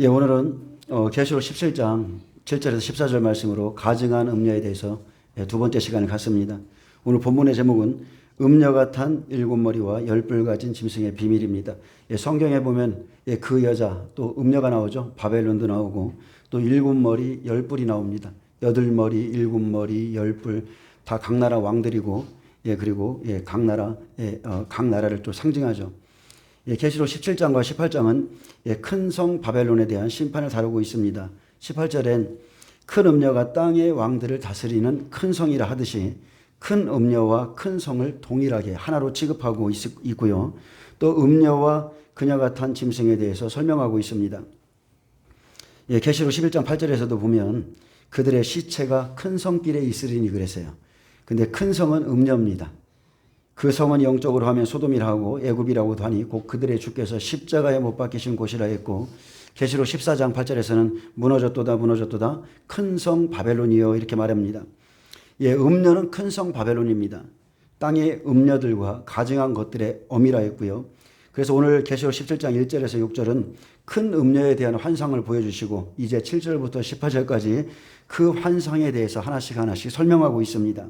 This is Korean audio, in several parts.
예, 오늘은 계시록 17장 7절에서 14절 말씀으로 가증한 음녀에 대해서 두 번째 시간을 갖습니다. 오늘 본문의 제목은 음녀가 탄 일곱 머리와 열 뿔 가진 짐승의 비밀입니다. 예, 성경에 보면 그 여자 또 음녀가 나오죠. 바벨론도 나오고 또 일곱 머리 열 뿔이 나옵니다. 여덟 머리 일곱 머리 열 뿔 다 각 나라 왕들이고 그리고 각 나라를 또 상징하죠. 계시록 17장과 18장은 큰 성 바벨론에 대한 심판을 다루고 있습니다. 18절엔 큰 음녀가 땅의 왕들을 다스리는 큰 성이라 하듯이 큰 음녀와 큰 성을 동일하게 하나로 취급하고 있고요. 또 음녀와 그녀가 탄 짐승에 대해서 설명하고 있습니다. 계시록 11장 8절에서도 보면 그들의 시체가 큰 성길에 있으리니 그랬어요. 근데 큰 성은 음녀입니다. 그 성은 영적으로 하면 소돔이라 하고 애굽이라고도 하니 곧 그들의 주께서 십자가에 못 박히신 곳이라 했고, 계시록 14장 8절에서는 무너졌도다 무너졌도다 큰 성 바벨론이여 이렇게 말합니다. 음녀는 큰 성 바벨론입니다. 땅의 음녀들과 가증한 것들의 어미라 했고요. 그래서 오늘 계시록 17장 1절에서 6절은 큰 음녀에 대한 환상을 보여주시고 이제 7절부터 18절까지 그 환상에 대해서 하나씩 설명하고 있습니다.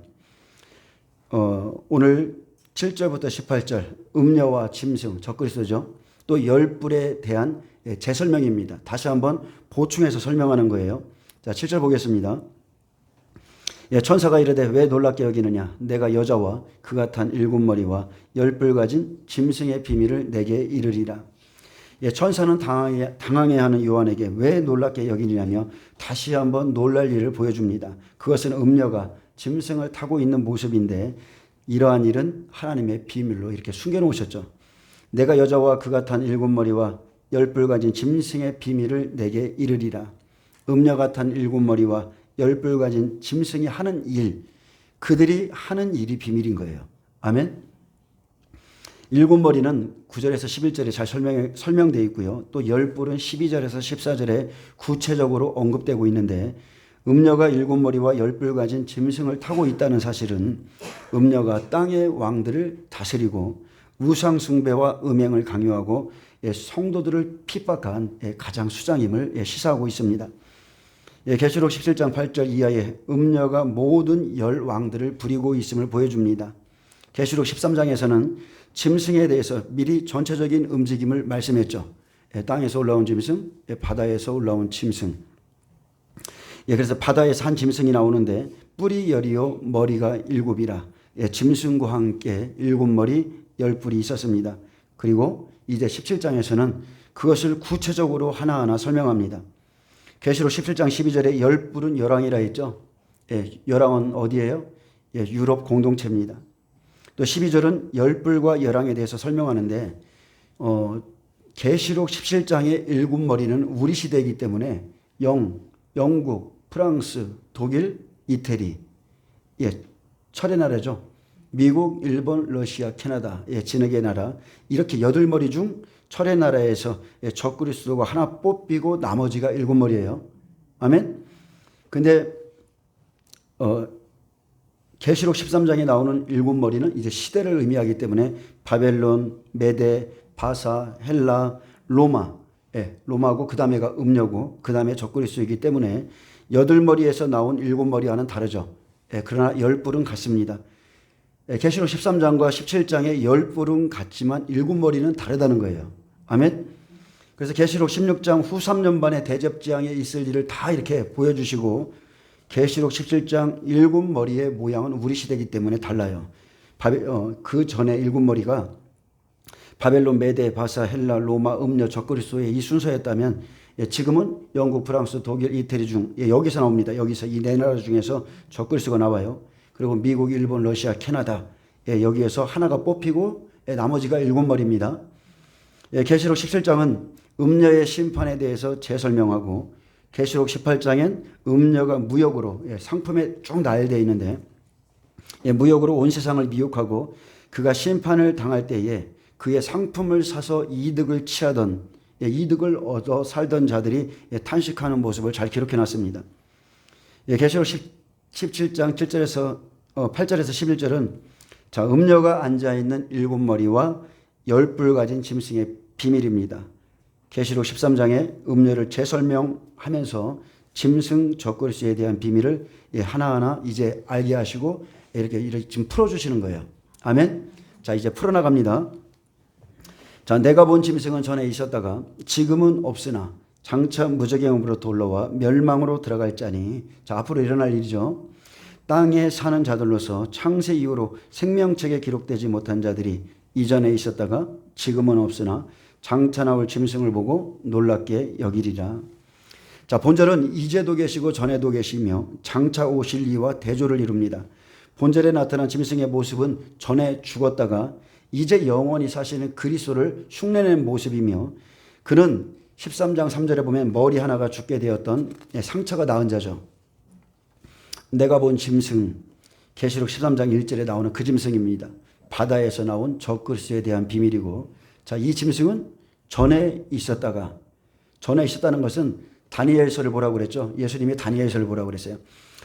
오늘 7절부터 18절 음녀와 짐승 적그리스도죠. 또 열 뿔에 대한 재설명입니다. 다시 한번 보충해서 설명하는 거예요. 자, 7절 보겠습니다. 천사가 이르되 왜 놀랍게 여기느냐 내가 여자와 그가 탄 일곱 머리와 열 뿔 가진 짐승의 비밀을 내게 이르리라. 천사는 당황해하는 요한에게 왜 놀랍게 여기느냐며 다시 한번 놀랄 일을 보여줍니다. 그것은 음녀가 짐승을 타고 있는 모습인데 이러한 일은 하나님의 비밀로 이렇게 숨겨놓으셨죠. 내가 여자와 그가 탄 일곱 머리와 열 뿔 가진 짐승의 비밀을 내게 이르리라. 음녀가 탄 일곱 머리와 열 뿔 가진 짐승이 하는 일, 그들이 하는 일이 비밀인 거예요. 아멘. 일곱 머리는 9절에서 11절에 잘 설명되어 있고요. 또 열 뿔은 12절에서 14절에 구체적으로 언급되고 있는데 음녀가 일곱 머리와 열 뿔 가진 짐승을 타고 있다는 사실은 음녀가 땅의 왕들을 다스리고 우상 숭배와 음행을 강요하고 성도들을 핍박한 가장 수장임을 시사하고 있습니다. 계시록 17장 8절 이하에 음녀가 모든 열 왕들을 부리고 있음을 보여줍니다. 계시록 13장에서는 짐승에 대해서 미리 전체적인 움직임을 말씀했죠. 땅에서 올라온 짐승, 바다에서 올라온 짐승. 그래서 바다에서 한 짐승이 나오는데 뿔이 열이요 머리가 일곱이라. 짐승과 함께 일곱 머리 열 뿔이 있었습니다. 그리고 이제 17장에서는 그것을 구체적으로 하나하나 설명합니다. 계시록 17장 12절에 열 뿔은 열왕이라 했죠. 열왕은 어디예요? 유럽 공동체입니다. 또 12절은 열 뿔과 열왕에 대해서 설명하는데 계시록 17장의 일곱 머리는 우리 시대이기 때문에 영국, 프랑스, 독일, 이태리, 철의 나라죠. 미국, 일본, 러시아, 캐나다, 진흙의 나라 이렇게 여덟 머리 중 철의 나라에서 적그리스도가 하나 뽑히고 나머지가 일곱 머리예요. 아멘. 근데 계시록 13장에 나오는 일곱 머리는 이제 시대를 의미하기 때문에 바벨론, 메데, 바사, 헬라, 로마, 로마고 그 다음에가 음녀고 그 다음에 적그리스도이기 때문에 여덟 머리에서 나온 일곱 머리와는 다르죠. 그러나 열 뿔은 같습니다. 계시록 13장과 17장의 열 뿔은 같지만 일곱 머리는 다르다는 거예요. 아멘. 그래서 계시록 16장 후 3년 반의 대접지향에 있을 일을 다 이렇게 보여주시고 계시록 17장 일곱 머리의 모양은 우리 시대이기 때문에 달라요. 그 전에 일곱 머리가 바벨론, 메데, 바사, 헬라, 로마, 음녀, 적그리스도의 이 순서였다면 지금은 영국, 프랑스, 독일, 이태리 중 여기서 나옵니다. 여기서 이 네 나라 중에서 적그리스도가 나와요. 그리고 미국, 일본, 러시아, 캐나다 여기에서 하나가 뽑히고 나머지가 일곱 머리입니다. 계시록 17장은 음녀의 심판에 대해서 재설명하고 계시록 18장엔 음녀가 무역으로 상품에 쭉 나열되어 있는데 무역으로 온 세상을 미혹하고 그가 심판을 당할 때에 그의 상품을 사서 이득을 취하던 이득을 얻어 살던 자들이 탄식하는 모습을 잘 기록해 놨습니다. 계시록 17장 8절에서 11절은 자 음녀가 앉아있는 일곱 머리와 열 뿔 가진 짐승의 비밀입니다. 계시록 13장에 음료를 재설명하면서 짐승 젖그리스도에 대한 비밀을 하나하나 이제 알게 하시고 이렇게 지금 풀어주시는 거예요. 아멘. 자, 이제 풀어나갑니다. 자, 내가 본 짐승은 전에 있었다가 지금은 없으나 장차 무적의 영으로부터 올라와 멸망으로 들어갈 자니, 자, 앞으로 일어날 일이죠. 땅에 사는 자들로서 창세 이후로 생명책에 기록되지 못한 자들이 이전에 있었다가 지금은 없으나 장차 나올 짐승을 보고 놀랍게 여기리라. 자, 본절은 이제도 계시고 전에도 계시며 장차 오실 이와 대조를 이룹니다. 본절에 나타난 짐승의 모습은 전에 죽었다가 이제 영원히 사시는 그리스도를 흉내낸 모습이며, 그는 13장 3절에 보면 머리 하나가 죽게 되었던 상처가 나은 자죠. 내가 본 짐승, 계시록 13장 1절에 나오는 그 짐승입니다. 바다에서 나온 적그리스도에 대한 비밀이고, 자, 이 짐승은 전에 있었다가, 전에 있었다는 것은 다니엘서를 보라고 그랬죠. 예수님이 다니엘서를 보라고 그랬어요.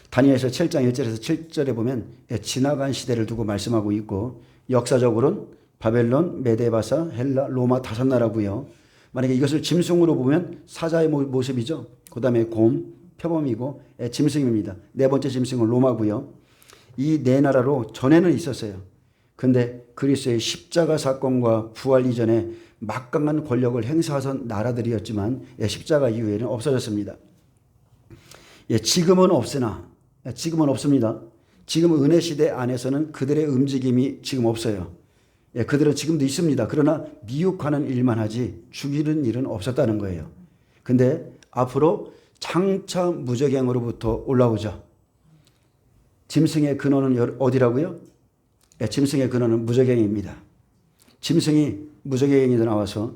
다니엘서 7장 1절에서 7절에 보면 지나간 시대를 두고 말씀하고 있고, 역사적으로는 바벨론, 메데바사, 헬라, 로마 5나라고요. 만약에 이것을 짐승으로 보면 사자의 모습이죠. 그 다음에 곰, 표범이고 짐승입니다. 네 번째 짐승은 로마고요. 이 네 나라로 전에는 있었어요. 근데 그리스도의 십자가 사건과 부활 이전에 막강한 권력을 행사하던 나라들이었지만 십자가 이후에는 없어졌습니다. 지금은 없으나, 지금은 없습니다. 지금 은혜 시대 안에서는 그들의 움직임이 지금 없어요. 그들은 지금도 있습니다. 그러나 미혹하는 일만 하지 죽이는 일은 없었다는 거예요. 근데 앞으로 장차 무적행으로부터 올라오죠. 짐승의 근원은 어디라고요? 짐승의 근원은 무적행입니다. 짐승이 무적행에서 나와서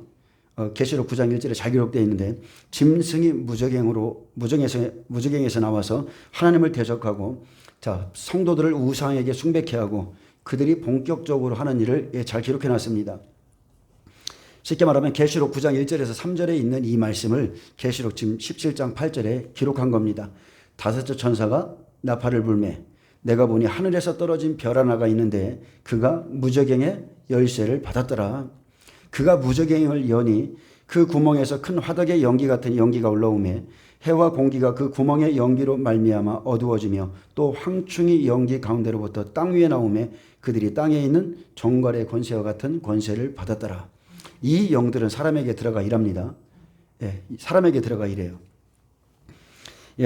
계시록 9장 1절에 잘 기록되어 있는데, 짐승이 무적행에서 나와서 하나님을 대적하고, 자, 성도들을 우상에게 숭배케 하고 그들이 본격적으로 하는 일을 잘 기록해 놨습니다. 쉽게 말하면 계시록 9장 1절에서 3절에 있는 이 말씀을 계시록 지금 17장 8절에 기록한 겁니다. 다섯째 천사가 나팔을 불매 내가 보니 하늘에서 떨어진 별 하나가 있는데 그가 무적행의 열쇠를 받았더라. 그가 무적행을 여니 그 구멍에서 큰 화덕의 연기 같은 연기가 올라오매 해와 공기가 그 구멍의 연기로 말미암아 어두워지며 또 황충이 연기 가운데로부터 땅 위에 나오매 그들이 땅에 있는 정갈의 권세와 같은 권세를 받았더라. 이 영들은 사람에게 들어가 일합니다. 사람에게 들어가 일해요.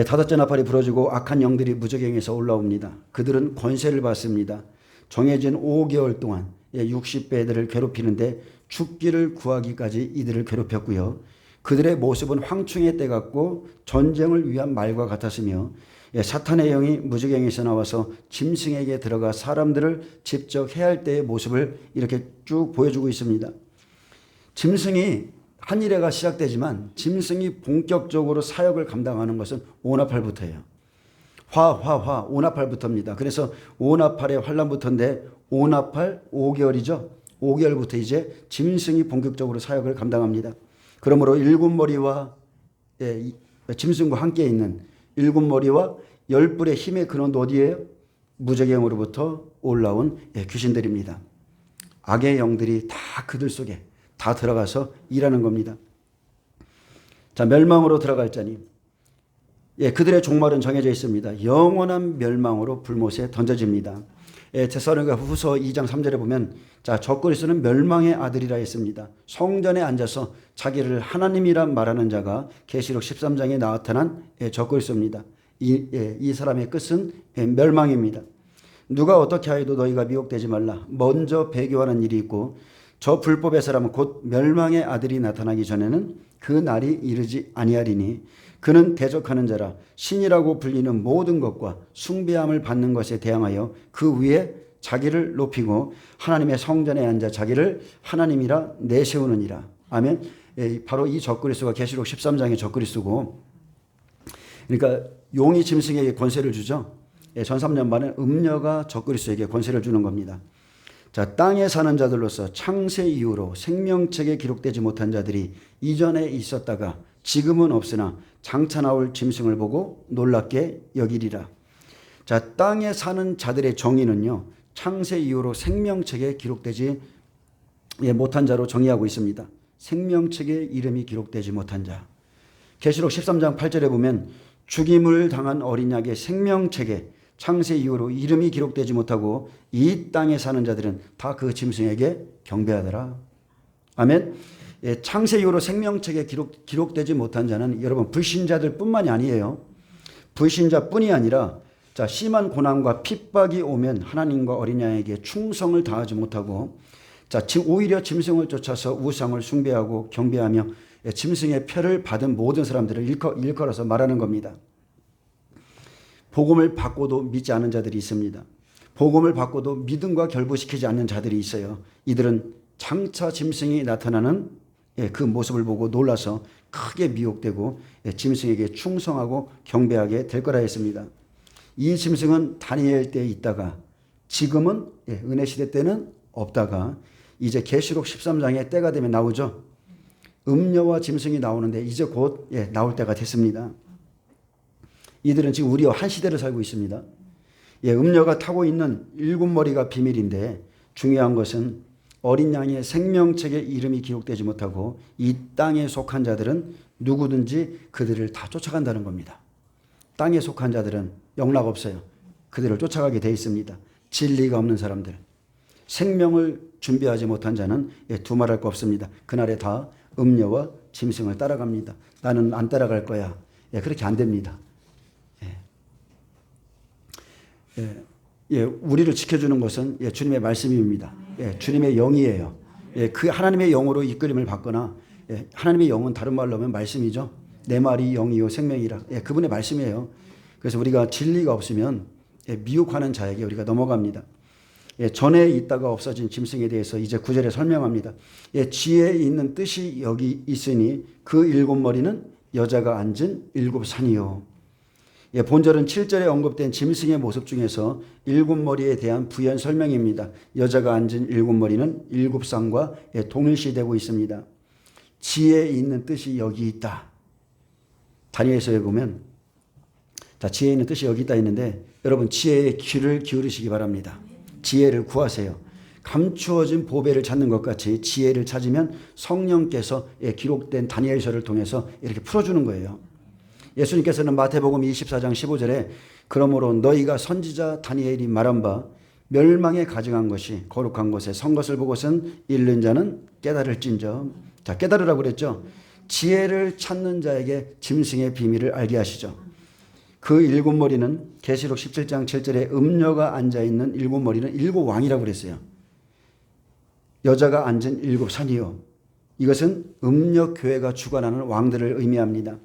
다섯째 나팔이 부러지고 악한 영들이 무적행에서 올라옵니다. 그들은 권세를 받습니다. 정해진 5개월 동안 60배들을 괴롭히는데 죽기를 구하기까지 이들을 괴롭혔고요. 그들의 모습은 황충의 때 같고 전쟁을 위한 말과 같았으며 사탄의 영이 무적행에서 나와서 짐승에게 들어가 사람들을 직접 해할 때의 모습을 이렇게 쭉 보여주고 있습니다. 짐승이 한 일회가 시작되지만 짐승이 본격적으로 사역을 감당하는 것은 오나팔부터예요. 오나팔부터입니다. 그래서 오나팔의 환란부터인데 오나팔 5개월이죠. 5개월부터 이제 짐승이 본격적으로 사역을 감당합니다. 그러므로 일곱 머리와 짐승과 함께 있는 일곱 머리와 열 뿔의 힘의 근원도 어디예요? 무적행으로부터 올라온 귀신들입니다. 악의 영들이 다 그들 속에 다 들어가서 일하는 겁니다. 자, 멸망으로 들어갈 자니 그들의 종말은 정해져 있습니다. 영원한 멸망으로 불못에 던져집니다. 데살로니가 후서 2장 3절에 보면 자, 적그리스도는 멸망의 아들이라 했습니다. 성전에 앉아서 자기를 하나님이라 말하는 자가 계시록 13장에 나타난 적그리스도입니다. 이 사람의 끝은 멸망입니다. 누가 어떻게 하여도 너희가 미혹되지 말라. 먼저 배교하는 일이 있고 저 불법의 사람은 곧 멸망의 아들이 나타나기 전에는 그 날이 이르지 아니하리니 그는 대적하는 자라 신이라고 불리는 모든 것과 숭배함을 받는 것에 대항하여 그 위에 자기를 높이고 하나님의 성전에 앉아 자기를 하나님이라 내세우느니라. 아멘. 바로 이 적그리스도가 계시록 13장의 적그리스도고, 그러니까 용이 짐승에게 권세를 주죠. 전 3년 만에 음녀가 적그리스도에게 권세를 주는 겁니다. 자, 땅에 사는 자들로서 창세 이후로 생명책에 기록되지 못한 자들이 이전에 있었다가 지금은 없으나 장차 나올 짐승을 보고 놀랍게 여기리라. 자, 땅에 사는 자들의 정의는요, 창세 이후로 생명책에 기록되지 못한 자로 정의하고 있습니다. 생명책에 이름이 기록되지 못한 자. 계시록 13장 8절에 보면 죽임을 당한 어린 양의 생명책에 창세 이후로 이름이 기록되지 못하고 이 땅에 사는 자들은 다 그 짐승에게 경배하더라. 아멘. 예, 창세 이후로 생명책에 기록되지 못한 자는 여러분 불신자들 뿐만이 아니에요. 불신자뿐이 아니라 자, 심한 고난과 핍박이 오면 하나님과 어린 양에게 충성을 다하지 못하고 자, 오히려 짐승을 쫓아서 우상을 숭배하고 경배하며 짐승의 표를 받은 모든 사람들을 일컬어서 말하는 겁니다. 복음을 받고도 믿지 않은 자들이 있습니다. 복음을 받고도 믿음과 결부시키지 않는 자들이 있어요. 이들은 장차 짐승이 나타나는 그 모습을 보고 놀라서 크게 미혹되고 짐승에게 충성하고 경배하게 될 거라 했습니다. 이 짐승은 다니엘 때에 있다가 지금은 은혜 시대 때는 없다가 이제 계시록 13장의 때가 되면 나오죠. 음녀와 짐승이 나오는데 이제 곧 나올 때가 됐습니다. 이들은 지금 우리와 한 시대를 살고 있습니다. 음녀가 타고 있는 7머리가 비밀인데 중요한 것은 어린 양의 생명책에 이름이 기록되지 못하고 이 땅에 속한 자들은 누구든지 그들을 다 쫓아간다는 겁니다. 땅에 속한 자들은 영락 없어요. 그들을 쫓아가게 돼 있습니다. 진리가 없는 사람들. 생명을 준비하지 못한 자는 두말할 거 없습니다. 그날에 다 음녀와 짐승을 따라갑니다. 나는 안 따라갈 거야. 그렇게 안 됩니다. 우리를 지켜주는 것은 주님의 말씀입니다. 주님의 영이에요. 그 하나님의 영으로 이끌림을 받거나 하나님의 영은 다른 말로 하면 말씀이죠. 내 말이 영이요 생명이라. 그분의 말씀이에요. 그래서 우리가 진리가 없으면 미혹하는 자에게 우리가 넘어갑니다. 전에 있다가 없어진 짐승에 대해서 이제 9절에 설명합니다. 지혜에 있는 뜻이 여기 있으니 그 7머리는 여자가 앉은 7산이요. 본절은 7절에 언급된 짐승의 모습 중에서 7머리에 대한 부연 설명입니다. 여자가 앉은 7머리는 7산과 동일시되고 있습니다. 지혜에 있는 뜻이 여기 있다. 다니엘서에 보면 자, 지혜에 있는 뜻이 여기 있다 있는데 여러분 지혜의 귀를 기울이시기 바랍니다. 지혜를 구하세요. 감추어진 보배를 찾는 것 같이 지혜를 찾으면 성령께서 기록된 다니엘서를 통해서 이렇게 풀어주는 거예요. 예수님께서는 마태복음 24장 15절에 그러므로 너희가 선지자 다니엘이 말한 바 멸망에 가증한 것이 거룩한 곳에 선 것을 보고선 읽는 자는 깨달을진저. 자, 깨달으라고 그랬죠. 지혜를 찾는 자에게 짐승의 비밀을 알게 하시죠. 그 7머리는 계시록 17장 7절에 음녀가 앉아있는 7머리는 7왕이라고 그랬어요. 여자가 앉은 7산이요. 이것은 음녀 교회가 주관하는 왕들을 의미합니다.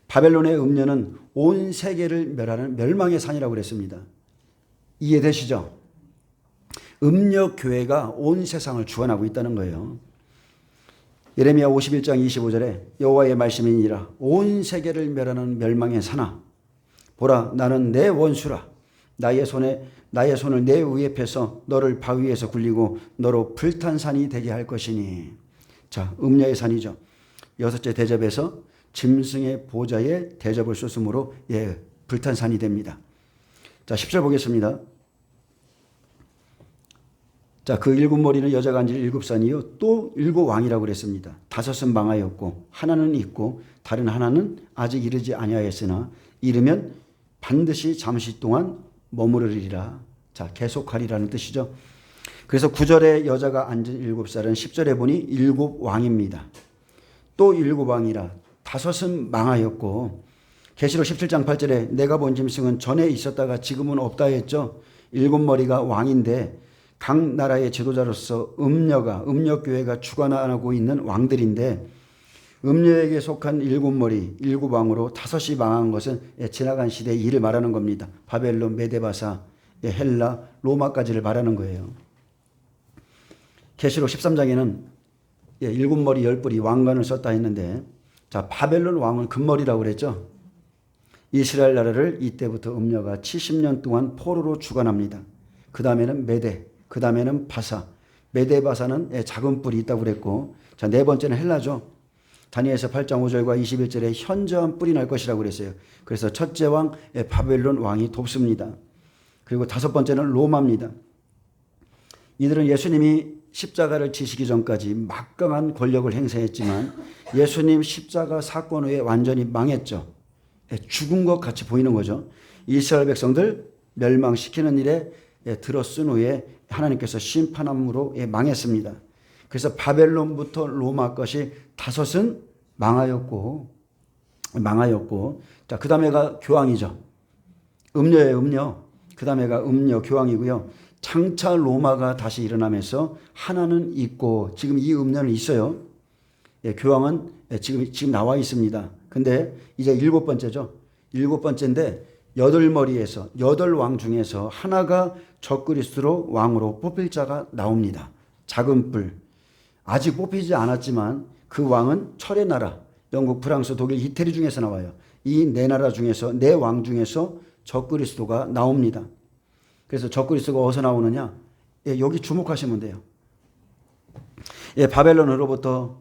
바벨론의 음녀는 온 세계를 멸하는 멸망의 산이라고 그랬습니다. 이해되시죠? 음녀 교회가 온 세상을 주관하고 있다는 거예요. 예레미야 51장 25절에 여호와의 말씀이니라 온 세계를 멸하는 멸망의 산아 보라 나는 내 원수라 나의 손을 내 위에 펴서 너를 바위에서 굴리고 너로 불탄 산이 되게 할 것이니. 자, 음녀의 산이죠. 6째 대접에서 짐승의 보좌에 대접을 쏟음으로 불탄 산이 됩니다. 자, 10절 보겠습니다. 자, 그 7머리는 여자가 앉은 7산이요 또 7왕이라고 그랬습니다. 5은 망하였고 하나는 있고 다른 하나는 아직 이르지 아니하였으나 이르면 반드시 잠시 동안 머무르리라. 자, 계속하리라는 뜻이죠. 그래서 9절에 여자가 앉은 7살은 10절에 보니 7왕입니다. 또 7왕이라 5은 망하였고 계시록 17장 8절에 내가 본 짐승은 전에 있었다가 지금은 없다 했죠. 7머리가 왕인데 각 나라의 지도자로서 음녀교회가 주관하고 있는 왕들인데 음녀에게 속한 7머리, 7왕으로 5이 망한 것은 지나간 시대의 일을 말하는 겁니다. 바벨론, 메데바사, 헬라, 로마까지를 말하는 거예요. 계시록 13장에는 7머리 10뿔이 왕관을 썼다 했는데 자, 바벨론 왕은 금머리라고 그랬죠. 이스라엘 나라를 이때부터 음녀가 70년 동안 포로로 주관합니다. 그 다음에는 메데, 그 다음에는 바사. 메데바사는 작은 뿔이 있다고 그랬고 자, 네 번째는 헬라죠. 다니엘서 8장 5절과 21절에 현저한 뿔이 날 것이라고 그랬어요. 그래서 첫째 왕 바벨론 왕이 돕습니다. 그리고 5번째는 로마입니다. 이들은 예수님이 십자가를 지시기 전까지 막강한 권력을 행사했지만 예수님 십자가 사건 후에 완전히 망했죠. 죽은 것 같이 보이는 거죠. 이스라엘 백성들 멸망시키는 일에 들어쓴 후에 하나님께서 심판함으로 망했습니다. 그래서 바벨론부터 로마 것이 다섯은 망하였고, 자, 그 다음에가 교황이죠. 음료예요, 음료. 그 다음에가 음료, 교황이고요. 장차 로마가 다시 일어나면서 하나는 있고, 지금 이 음료는 있어요. 교황은 지금 나와 있습니다. 근데 이제 일곱 번째죠. 일곱 번째인데, 여덟 머리에서, 여덟 왕 중에서 하나가 적그리스도로 왕으로 뽑힐 자가 나옵니다. 작은 뿔. 아직 뽑히지 않았지만 그 왕은 철의 나라, 영국, 프랑스, 독일, 이태리 중에서 나와요. 이 네 나라 중에서, 네 왕 중에서 적그리스도가 나옵니다. 그래서 적그리스도가 어디서 나오느냐? 여기 주목하시면 돼요. 바벨론으로부터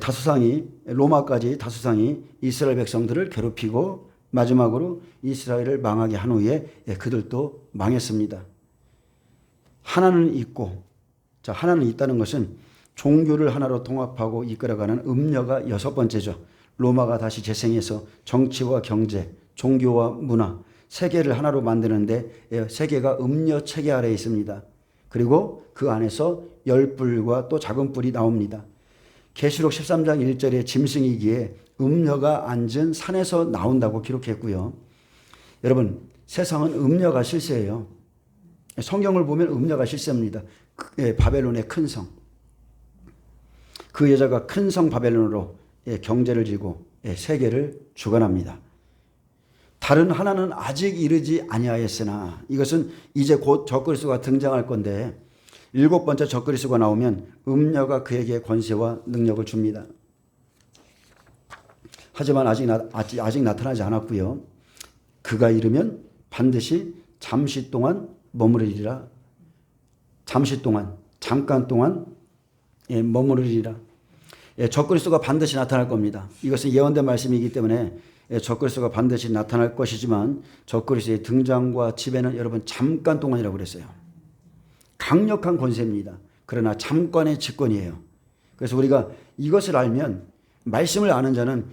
다수상이, 로마까지 다수상이 이스라엘 백성들을 괴롭히고 마지막으로 이스라엘을 망하게 한 후에 그들도 망했습니다. 하나는 있고, 자, 하나는 있다는 것은 종교를 하나로 통합하고 이끌어가는 음녀가 여섯 번째죠. 로마가 다시 재생해서 정치와 경제, 종교와 문화, 세계를 하나로 만드는데 세계가 음녀 체계 아래에 있습니다. 그리고 그 안에서 열 뿔과 또 작은 뿔이 나옵니다. 계시록 13장 1절에 짐승이기에 음녀가 앉은 산에서 나온다고 기록했고요. 여러분, 세상은 음녀가 실세예요. 성경을 보면 음녀가 실세입니다. 바벨론의 큰 성. 그 여자가 큰 성 바벨론으로 경제를 지고 세계를 주관합니다. 다른 하나는 아직 이르지 아니하였으나 이것은 이제 곧 적그리스도가 등장할 건데 일곱 번째 적그리스도가 나오면 음녀가 그에게 권세와 능력을 줍니다. 하지만 아직 나타나지 않았고요. 그가 이르면 반드시 잠시 동안 머무르리라. 잠깐 동안 머무르리라. 적그리스도가 반드시 나타날 겁니다. 이것은 예언된 말씀이기 때문에 적그리스도가 반드시 나타날 것이지만 적그리스도의 등장과 지배는 여러분 잠깐 동안이라고 그랬어요. 강력한 권세입니다. 그러나 잠깐의 집권이에요. 그래서 우리가 이것을 알면 말씀을 아는 자는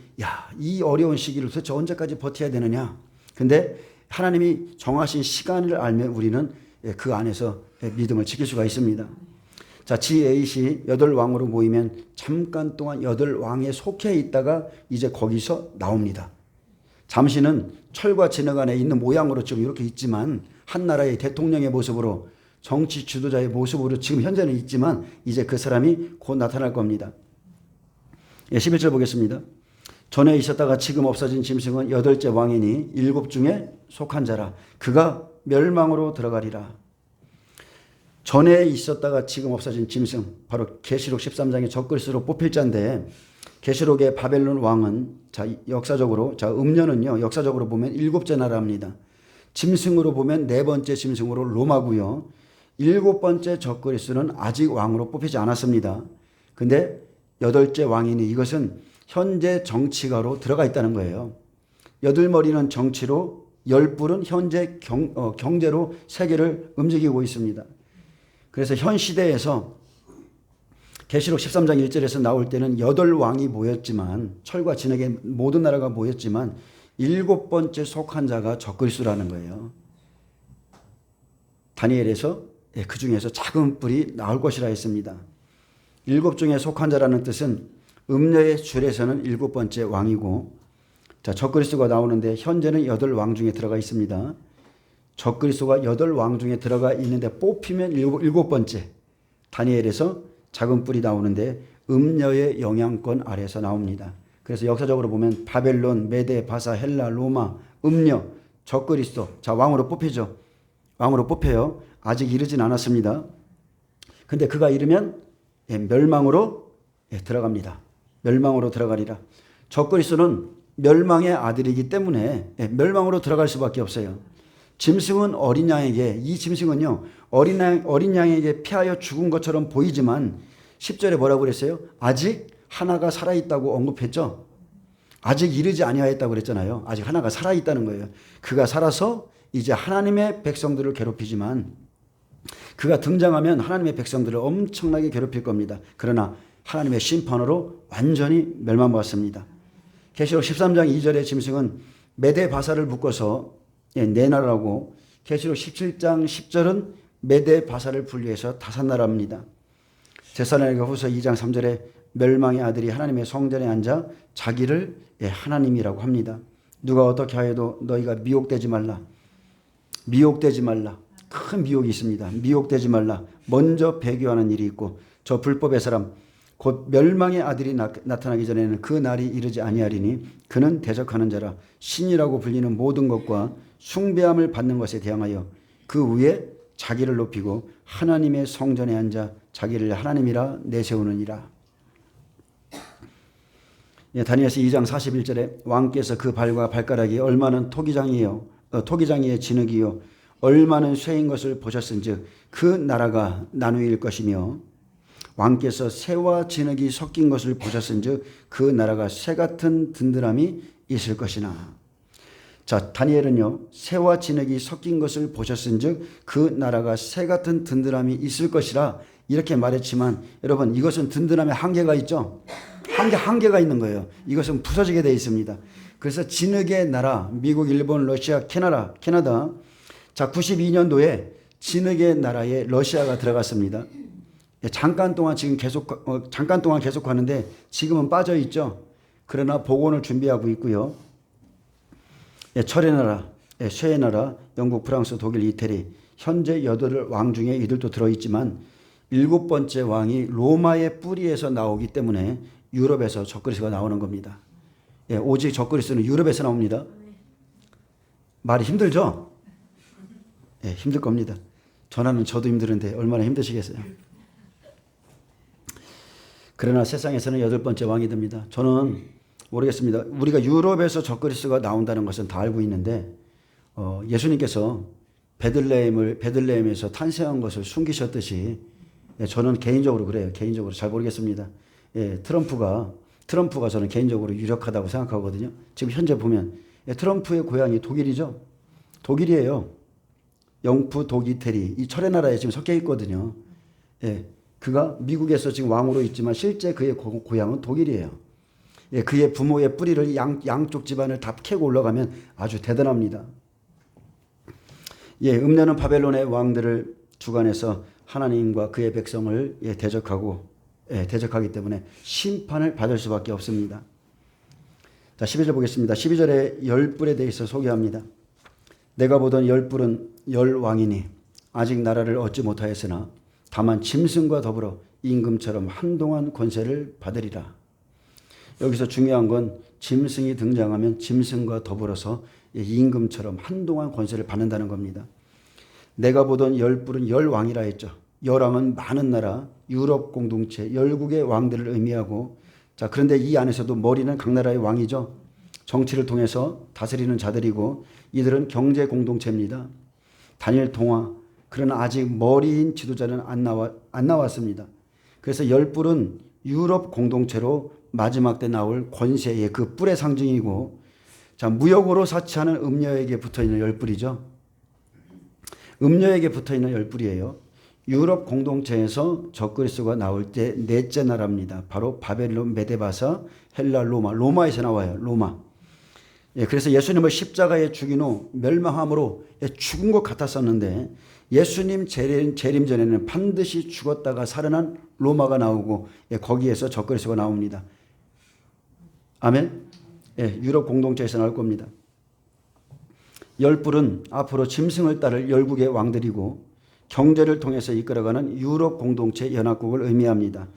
이 어려운 시기를 도대체 언제까지 버텨야 되느냐. 근데 하나님이 정하신 시간을 알면 우리는 그 안에서 믿음을 지킬 수가 있습니다. 자, G8이 여덟 왕으로 모이면 잠깐 동안 여덟 왕에 속해 있다가 이제 거기서 나옵니다. 잠시는 철과 진흙 안에 있는 모양으로 지금 이렇게 있지만 한 나라의 대통령의 모습으로 정치 지도자의 모습으로 지금 현재는 있지만 이제 그 사람이 곧 나타날 겁니다. 11절 보겠습니다. 전에 있었다가 지금 없어진 짐승은 여덟째 왕이니 일곱 중에 속한 자라. 그가 멸망으로 들어가리라. 전에 있었다가 지금 없어진 짐승, 바로 계시록 13장의 적그리스도로 뽑힐 자인데 계시록의 바벨론 왕은 역사적으로 음녀는요 역사적으로 보면 일곱째 나라입니다. 짐승으로 보면 네 번째 짐승으로 로마고요. 일곱 번째 적그리스도는 아직 왕으로 뽑히지 않았습니다. 근데 여덟째 왕이니 이것은 현재 정치가로 들어가 있다는 거예요. 여덟 머리는 정치로, 열 뿔은 현재 경제로 세계를 움직이고 있습니다. 그래서 현 시대에서 계시록 13장 1절에서 나올 때는 여덟 왕이 모였지만 철과 진흙의 모든 나라가 모였지만 일곱 번째 속한 자가 적그리스도라는 거예요. 다니엘에서 그 중에서 작은 뿔이 나올 것이라 했습니다. 일곱 중에 속한 자라는 뜻은 음녀의 줄에서는 일곱 번째 왕이고, 자, 적그리스도가 나오는데 현재는 여덟 왕 중에 들어가 있습니다. 적그리스도가 여덟 왕 중에 들어가 있는데 뽑히면 일곱 번째. 다니엘에서 작은 뿔이 나오는데 음녀의 영향권 아래에서 나옵니다. 그래서 역사적으로 보면 바벨론, 메데, 바사, 헬라, 로마, 음녀, 적그리스도. 자, 왕으로 뽑히죠. 왕으로 뽑혀요. 아직 이르진 않았습니다. 근데 그가 이르면 멸망으로 들어갑니다. 멸망으로 들어가리라. 적그리스도는 멸망의 아들이기 때문에 멸망으로 들어갈 수밖에 없어요. 짐승은 어린 양에게, 이 짐승은요 어린 양에게 피하여 죽은 것처럼 보이지만 10절에 뭐라고 그랬어요? 아직 하나가 살아있다고 언급했죠. 아직 이르지 아니하였다고 그랬잖아요. 아직 하나가 살아있다는 거예요. 그가 살아서 이제 하나님의 백성들을 괴롭히지만 그가 등장하면 하나님의 백성들을 엄청나게 괴롭힐 겁니다. 그러나 하나님의 심판으로 완전히 멸망받습니다. 계시록 13장 2절의 짐승은 메대 바사를 묶어서 네 나라라고, 계시록 17장 10절은 메대 바사를 분리해서 다섯 나라입니다. 데살로니가 후서 2장 3절에 멸망의 아들이 하나님의 성전에 앉아 자기를 하나님이라고 합니다. 누가 어떻게 하여도 너희가 미혹되지 말라. 미혹되지 말라. 큰 미혹이 있습니다. 미혹되지 말라. 먼저 배교하는 일이 있고 저 불법의 사람 곧 멸망의 아들이 나타나기 전에는 그 날이 이르지 아니하리니 그는 대적하는 자라. 신이라고 불리는 모든 것과 숭배함을 받는 것에 대항하여 그 위에 자기를 높이고 하나님의 성전에 앉아 자기를 하나님이라 내세우느니라. 다니엘서 2장 41절에 왕께서 그 발과 발가락이 얼마는 토기장이의 진흙이요 얼마는 쇠인 것을 보셨은즉 그 나라가 나누일 것이며 왕께서 쇠와 진흙이 섞인 것을 보셨은즉 그 나라가 쇠 같은 든든함이 있을 것이나. 자, 다니엘은요 쇠와 진흙이 섞인 것을 보셨은즉 그 나라가 쇠 같은 든든함이 있을 것이라 이렇게 말했지만 여러분 이것은 든든함에 한계가 있죠. 한계가 있는 거예요. 이것은 부서지게 되어 있습니다. 그래서 진흙의 나라 미국, 일본, 러시아, 캐나다 자 92년도에 진흙의 나라에 러시아가 들어갔습니다. 잠깐 동안 계속 하는데 지금은 빠져 있죠. 그러나 복원을 준비하고 있고요. 철의 나라, 쇠의 나라, 영국, 프랑스, 독일, 이태리 현재 8왕 중에 이들도 들어있지만 7번째 왕이 로마의 뿌리에서 나오기 때문에 유럽에서 적그리스도가 나오는 겁니다. 오직 적그리스도는 유럽에서 나옵니다. 말이 힘들죠? 힘들 겁니다. 전하는 저도 힘드는데 얼마나 힘드시겠어요? 그러나 세상에서는 8번째 왕이 됩니다. 저는 모르겠습니다. 우리가 유럽에서 적그리스도가 나온다는 것은 다 알고 있는데 예수님께서 베들레헴에서 탄생한 것을 숨기셨듯이 저는 개인적으로 그래요. 개인적으로 잘 모르겠습니다. 트럼프가 저는 개인적으로 유력하다고 생각하거든요. 지금 현재 보면 트럼프의 고향이 독일이죠. 독일이에요. 영프, 독, 이태리 이 철의 나라에 지금 섞여 있거든요. 그가 미국에서 지금 왕으로 있지만 실제 그의 고향은 독일이에요. 그의 부모의 뿌리를 양쪽 집안을 다 캐고 올라가면 아주 대단합니다. 음녀는 바벨론의 왕들을 주관해서 하나님과 그의 백성을 대적하기 때문에 심판을 받을 수밖에 없습니다. 자, 12절 보겠습니다. 12절에 열불에 대해서 소개합니다. 내가 보던 열불은 열왕이니 아직 나라를 얻지 못하였으나 다만 짐승과 더불어 임금처럼 한동안 권세를 받으리라. 여기서 중요한 건 짐승이 등장하면 짐승과 더불어서 임금처럼 한동안 권세를 받는다는 겁니다. 내가 보던 열불은 열왕이라 했죠. 열왕은 많은 나라, 유럽 공동체, 열국의 왕들을 의미하고 자 그런데 이 안에서도 머리는 각 나라의 왕이죠. 정치를 통해서 다스리는 자들이고 이들은 경제 공동체입니다. 단일 통화 그러나 아직 머리인 지도자는 안 나왔습니다. 그래서 열불은 유럽 공동체로 마지막 때 나올 권세의 그 뿔의 상징이고 자 무역으로 사치하는 음녀에게 붙어있는 열불이죠. 음녀에게 붙어있는 열불이에요. 유럽 공동체에서 적그리스도가 나올 때 넷째 나라입니다. 바로 바벨론, 메데바사, 헬라, 로마에서 나와요. 로마. 그래서 예수님을 십자가에 죽인 후 멸망함으로 죽은 것 같았었는데 예수님 재림 전에는 반드시 죽었다가 살아난 로마가 나오고 거기에서 적그리스도가 나옵니다. 아멘. 유럽 공동체에서 나올 겁니다. 열불은 앞으로 짐승을 따를 열국의 왕들이고 경제를 통해서 이끌어가는 유럽 공동체 연합국을 의미합니다.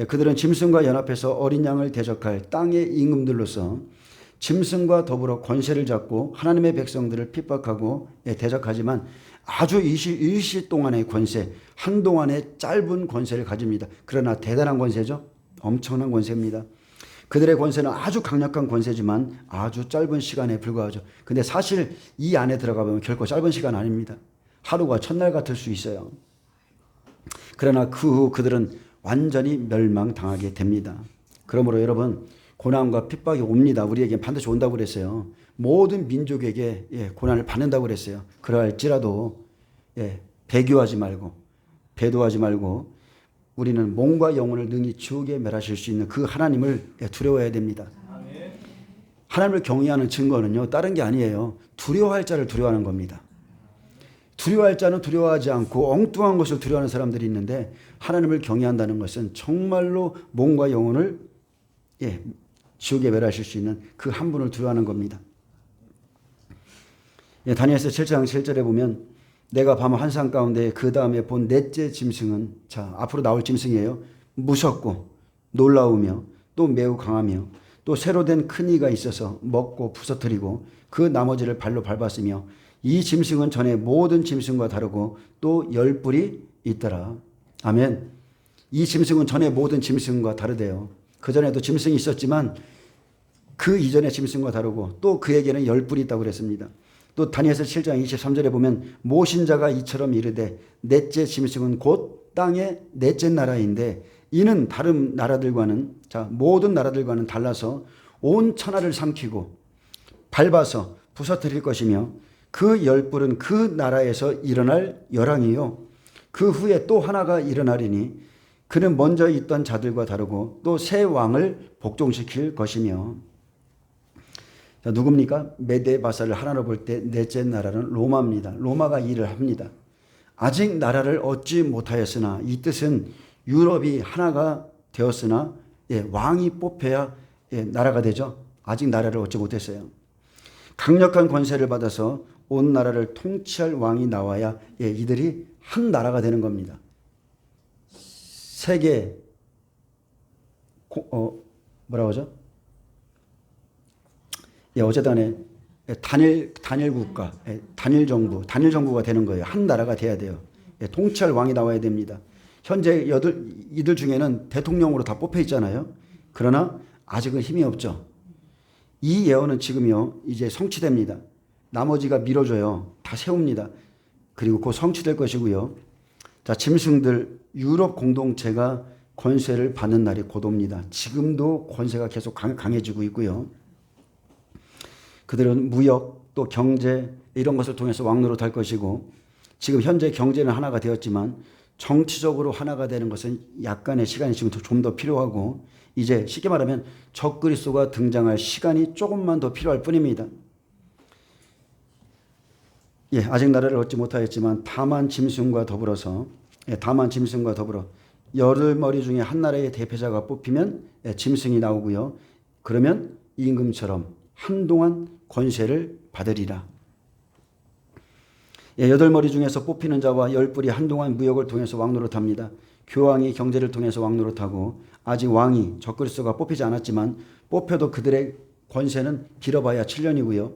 그들은 짐승과 연합해서 어린 양을 대적할 땅의 임금들로서 짐승과 더불어 권세를 잡고 하나님의 백성들을 핍박하고 대적하지만 아주 일시 동안의 권세, 한동안의 짧은 권세를 가집니다. 그러나 대단한 권세죠. 엄청난 권세입니다. 그들의 권세는 아주 강력한 권세지만 아주 짧은 시간에 불과하죠. 근데 사실 이 안에 들어가 보면 결코 짧은 시간 아닙니다. 하루가 첫날 같을 수 있어요. 그러나 그 후 그들은 완전히 멸망당하게 됩니다. 그러므로 여러분 고난과 핍박이 옵니다. 우리에게 반드시 온다고 그랬어요. 모든 민족에게 고난을 받는다고 그랬어요. 그럴지라도 배교하지 말고 배도하지 말고 우리는 몸과 영혼을 능히 지옥에 멸하실 수 있는 그 하나님을 두려워해야 됩니다. 하나님을 경외하는 증거는요, 다른 게 아니에요. 두려워할 자를 두려워하는 겁니다. 두려워할 자는 두려워하지 않고 엉뚱한 것을 두려워하는 사람들이 있는데, 하나님을 경외한다는 것은 정말로 몸과 영혼을 지옥에 멸하실 수 있는 그 한 분을 두려워하는 겁니다. 다니엘서 7장 7절에 보면 내가 밤 환상 가운데 그 다음에 본 넷째 짐승은, 자, 앞으로 나올 짐승이에요. 무섭고 놀라우며 또 매우 강하며 또 새로 된 큰 이가 있어서 먹고 부서뜨리고 그 나머지를 발로 밟았으며 이 짐승은 전에 모든 짐승과 다르고 또 10뿔이 있더라. 아멘. 이 짐승은 전에 모든 짐승과 다르대요. 그전에도 짐승이 있었지만 그 이전의 짐승과 다르고 또 그에게는 10뿔이 있다고 그랬습니다. 또 다니엘서 7장 23절에 보면 모신자가 이처럼 이르되 넷째 짐승은 곧 땅의 넷째 나라인데 이는 다른 나라들과는, 자, 모든 나라들과는 달라서 온 천하를 삼키고 밟아서 부서뜨릴 것이며 그 10뿔은 그 나라에서 일어날 열왕이요 그 후에 또 하나가 일어나리니 그는 먼저 있던 자들과 다르고 또 새 왕을 복종시킬 것이며. 자, 누굽니까? 메데바사를 하나로 볼 때 넷째 나라는 로마입니다. 로마가 일을 합니다. 아직 나라를 얻지 못하였으나, 이 뜻은 유럽이 하나가 되었으나 왕이 뽑혀야 나라가 되죠. 아직 나라를 얻지 못했어요. 강력한 권세를 받아서 온 나라를 통치할 왕이 나와야 이들이 한 나라가 되는 겁니다. 세계 뭐라고 하죠? 어쨌든 간에 단일 국가, 단일 정부가 되는 거예요. 한 나라가 돼야 돼요. 통치할 왕이 나와야 됩니다. 현재 이들 중에는 대통령으로 다 뽑혀 있잖아요. 그러나 아직은 힘이 없죠. 이 예언은 지금요, 이제 성취됩니다. 나머지가 밀어줘요. 다 세웁니다. 그리고 곧 성취될 것이고요. 자, 짐승들, 유럽 공동체가 권세를 받는 날이 곧 옵니다. 지금도 권세가 계속 강해지고 있고요. 그들은 무역, 또 경제, 이런 것을 통해서 왕노릇 할 것이고, 지금 현재 경제는 하나가 되었지만 정치적으로 하나가 되는 것은 약간의 시간이 지금 좀 더 필요하고, 이제 쉽게 말하면 적그리스도가 등장할 시간이 조금만 더 필요할 뿐입니다. 아직 나라를 얻지 못하였지만 다만 짐승과 더불어 8머리 중에 한 나라의 대표자가 뽑히면 짐승이 나오고요. 그러면 임금처럼 한동안 권세를 받으리라. 8머리 중에서 뽑히는 자와 10뿔이 한동안 무역을 통해서 왕노릇합니다. 교황이 경제를 통해서 왕노릇하고, 아직 왕이 적그리스도가 뽑히지 않았지만 뽑혀도 그들의 권세는 길어봐야 7년이고요.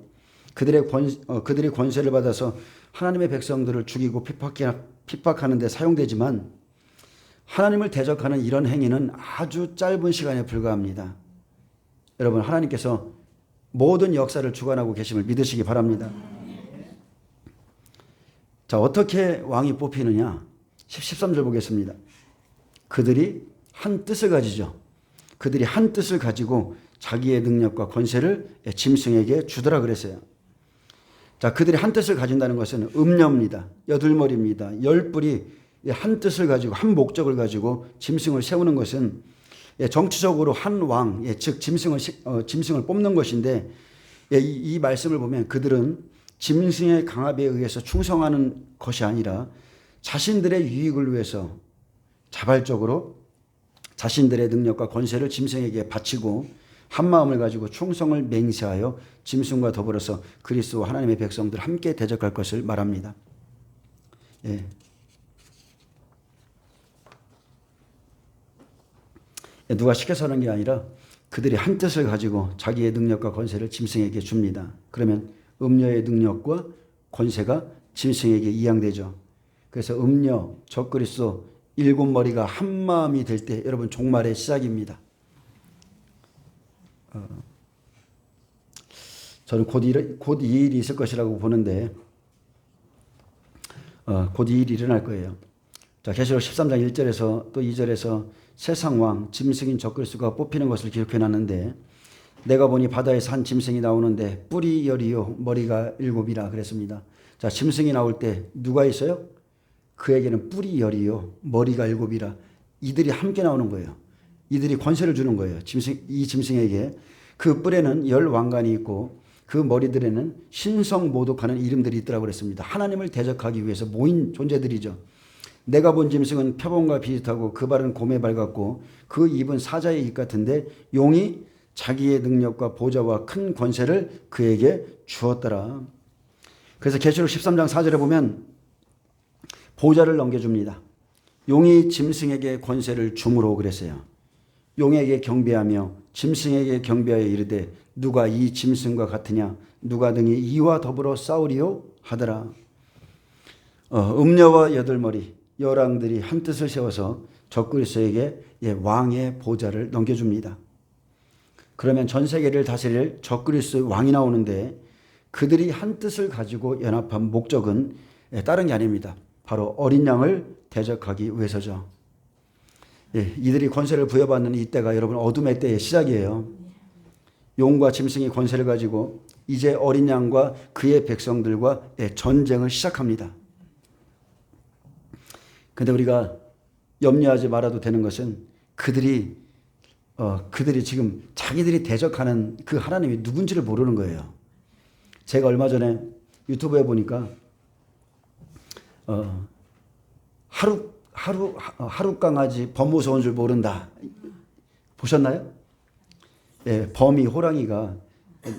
그들이 권세를 받아서 하나님의 백성들을 죽이고 핍박하는 데 사용되지만, 하나님을 대적하는 이런 행위는 아주 짧은 시간에 불과합니다. 여러분, 하나님께서 모든 역사를 주관하고 계심을 믿으시기 바랍니다. 자, 어떻게 왕이 뽑히느냐? 13절 보겠습니다. 그들이 한 뜻을 가지죠. 그들이 한 뜻을 가지고 자기의 능력과 권세를 짐승에게 주더라 그랬어요. 자, 그들이 한 뜻을 가진다는 것은 음녀입니다. 8머리입니다. 10뿔이 한 뜻을 가지고, 한 목적을 가지고 짐승을 세우는 것은 정치적으로 한 왕, 즉 짐승을 뽑는 것인데, 이 말씀을 보면 그들은 짐승의 강압에 의해서 충성하는 것이 아니라 자신들의 유익을 위해서 자발적으로 자신들의 능력과 권세를 짐승에게 바치고 한 마음을 가지고 충성을 맹세하여 짐승과 더불어서 그리스도와 하나님의 백성들 함께 대적할 것을 말합니다. 누가 시켜서 하는 게 아니라 그들이 한 뜻을 가지고 자기의 능력과 권세를 짐승에게 줍니다. 그러면 음녀의 능력과 권세가 짐승에게 이양되죠. 그래서 음녀, 적그리스도 7머리가 한 마음이 될 때 여러분 종말의 시작입니다. 저는 곧 이 일이 있을 것이라고 보는데 곧 이 일이 일어날 거예요. 자, 계시록 13장 1절에서 또 2절에서 세상 왕 짐승인 적그리스도가 뽑히는 것을 기록해 놨는데, 내가 보니 바다에서 한 짐승이 나오는데 뿔이 10이요 머리가 7이라 그랬습니다. 자, 짐승이 나올 때 누가 있어요? 그에게는 뿔이 10이요 머리가 7이라. 이들이 함께 나오는 거예요. 이들이 권세를 주는 거예요. 이 짐승에게. 그 뿔에는 10왕관이 있고 그 머리들에는 신성모독하는 이름들이 있더라고 그랬습니다. 하나님을 대적하기 위해서 모인 존재들이죠. 내가 본 짐승은 표범과 비슷하고 그 발은 곰의 발 같고 그 입은 사자의 입 같은데 용이 자기의 능력과 보좌와 큰 권세를 그에게 주었더라. 그래서 계시록 13장 4절에 보면 보좌를 넘겨줍니다. 용이 짐승에게 권세를 주므로 그랬어요. 용에게 경배하며 짐승에게 경배하여 이르되 누가 이 짐승과 같으냐 누가 등이 이와 더불어 싸우리요 하더라. 음녀와 여덟머리 여랑들이 한뜻을 세워서 적그리스도에게 왕의 보좌를 넘겨줍니다. 그러면 전 세계를 다스릴 적그리스도 왕이 나오는데 그들이 한뜻을 가지고 연합한 목적은 다른 게 아닙니다. 바로 어린 양을 대적하기 위해서죠. 이들이 권세를 부여받는 이때가 여러분 어둠의 때의 시작이에요. 용과 짐승이 권세를 가지고 이제 어린 양과 그의 백성들과 전쟁을 시작합니다. 그런데 우리가 염려하지 말아도 되는 것은 그들이 지금 자기들이 대적하는 그 하나님이 누군지를 모르는 거예요. 제가 얼마 전에 유튜브에 보니까 하루 강아지 범 무서운 줄 모른다. 보셨나요? 범이 호랑이가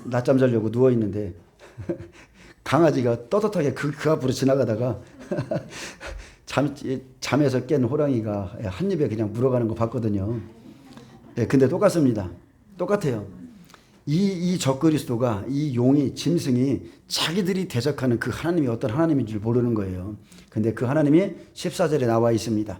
낮잠 자려고 누워 있는데 강아지가 떳떳하게 그 앞으로 지나가다가 잠에서 깬 호랑이가 한 입에 그냥 물어가는 거 봤거든요. 근데 똑같습니다. 똑같아요. 이 적그리스도가 이 용이 짐승이 자기들이 대적하는 그 하나님이 어떤 하나님인 줄 모르는 거예요. 근데 그 하나님이 14절에 나와 있습니다.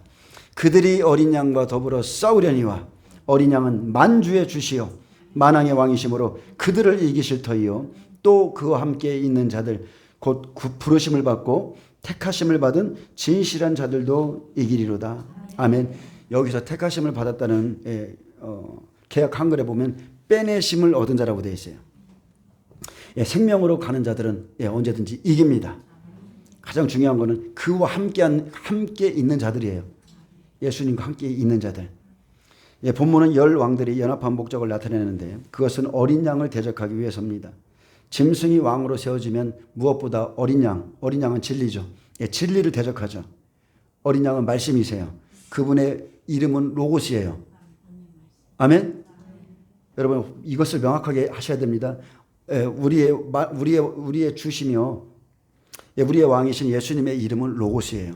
그들이 어린 양과 더불어 싸우려니와 어린 양은 만주의 주시요 만왕의 왕이심으로 그들을 이기실 터이요 또 그와 함께 있는 자들 곧 부르심을 받고 택하심을 받은 진실한 자들도 이기리로다. 아멘. 여기서 택하심을 받았다는 개역 한글에 보면 빼내심을 얻은 자라고 되어 있어요. 생명으로 가는 자들은 언제든지 이깁니다. 가장 중요한 것은 그와 함께 있는 자들이에요. 예수님과 함께 있는 자들. 본문은 10왕들이 연합한 목적을 나타내는데 그것은 어린 양을 대적하기 위해서입니다. 짐승이 왕으로 세워지면 무엇보다 어린 양은 진리죠. 진리를 대적하죠. 어린 양은 말씀이세요. 그분의 이름은 로고스예요. 아멘. 여러분 이것을 명확하게 하셔야 됩니다. 우리의 주시며 우리의 왕이신 예수님의 이름은 로고스예요.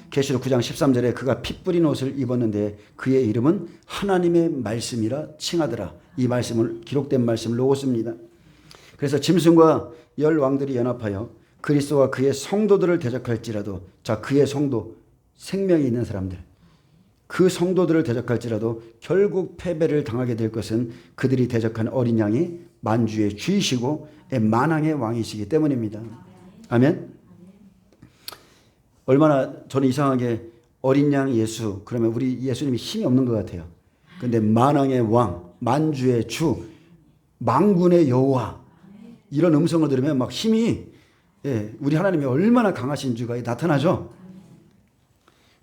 계시록 9장 13절에 그가 피 뿌린 옷을 입었는데 그의 이름은 하나님의 말씀이라 칭하더라. 이 말씀을 기록된 말씀을 로고스입니다. 그래서 짐승과 10왕들이 연합하여 그리스도와 그의 성도들을 대적할지라도 자 그의 성도 생명이 있는 사람들 그 성도들을 대적할지라도 결국 패배를 당하게 될 것은 그들이 대적한 어린 양이 만주의 주이시고 만왕의 왕이시기 때문입니다. 아멘. 얼마나 저는 이상하게 어린 양 예수 그러면 우리 예수님이 힘이 없는 것 같아요. 그런데 만왕의 왕 만주의 주 만군의 여호와 이런 음성을 들으면 막 힘이 우리 하나님이 얼마나 강하신 주가 나타나죠.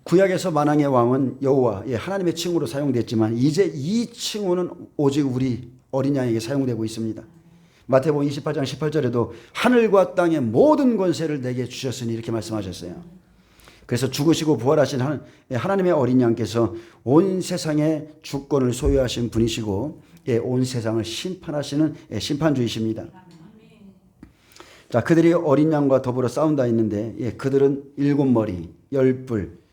구약에서 만왕의 왕은 여호와 하나님의 칭호로 사용됐지만 이제 이 칭호는 오직 우리 어린 양에게 사용되고 있습니다. 마태복음 28장 18절에도 하늘과 땅의 모든 권세를 내게 주셨으니 이렇게 말씀하셨어요. 그래서 죽으시고 부활하신 하나님의 어린 양께서 온 세상의 주권을 소유하신 분이시고 온 세상을 심판하시는 심판주이십니다. 자, 그들이 어린 양과 더불어 싸운다 했는데 그들은 7머리 10뿔